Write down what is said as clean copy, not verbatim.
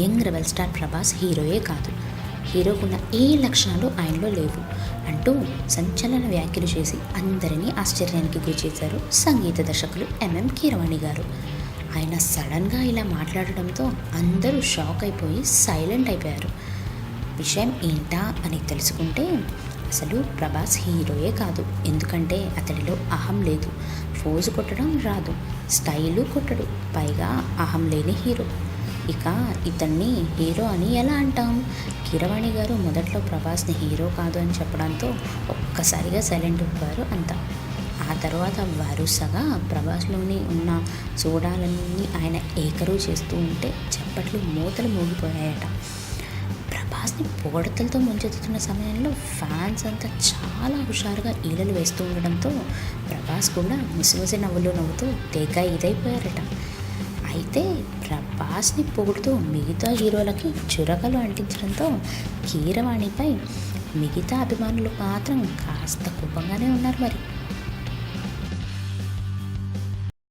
Young rebel star Prabhas హీరోయే కాదు, హీరోకున్న ఏ లక్షణాలు ఆయనలో లేవు అంటూ సంచలన వ్యాఖ్యలు చేసి అందరినీ ఆశ్చర్యానికి గురిచేశారు సంగీత దర్శకులు ఎంఎం కీరవాణి గారు. ఆయన సడన్గా ఇలా మాట్లాడడంతో అందరూ షాక్ అయిపోయి సైలెంట్ అయిపోయారు. విషయం ఏంటా అని తెలుసుకుంటే, అసలు ప్రభాస్ హీరోయే కాదు, ఎందుకంటే అతడిలో అహం లేదు, ఫోజు కొట్టడం రాదు, స్టైలు కొట్టడు, పైగా అహం లేని హీరో. ఇక ఇతన్ని హీరో అని ఎలా అంటాం? కీరవాణి గారు మొదట్లో ప్రభాస్ని హీరో కాదు అని చెప్పడంతో ఒక్కసారిగా సైలెంట్ అయిపోయారు అంతా. ఆ తర్వాత వరుసగా ప్రభాస్లోని ఉన్న చూడాలన్నీ ఆయన ఏకరువు చేస్తూ ఉంటే చప్పట్లు మూతలు మోగిపోయాయట. ప్రభాస్ని పొగడతలతో ముంచెత్తుతున్న సమయంలో ఫ్యాన్స్ అంతా చాలా హుషారుగా ఈలలు వేస్తూ ఉండడంతో ప్రభాస్ కూడా ముసిముసి నవ్వులు నవ్వుతూ తెగ ఇదైపోయారట. అయితే ప్రభాస్ని పొగుడుతూ మిగతా హీరోలకి చురకలు అంటించడంతో కీరవాణిపై మిగతా అభిమానులు మాత్రం కాస్త కోపంగానే ఉన్నారు మరి.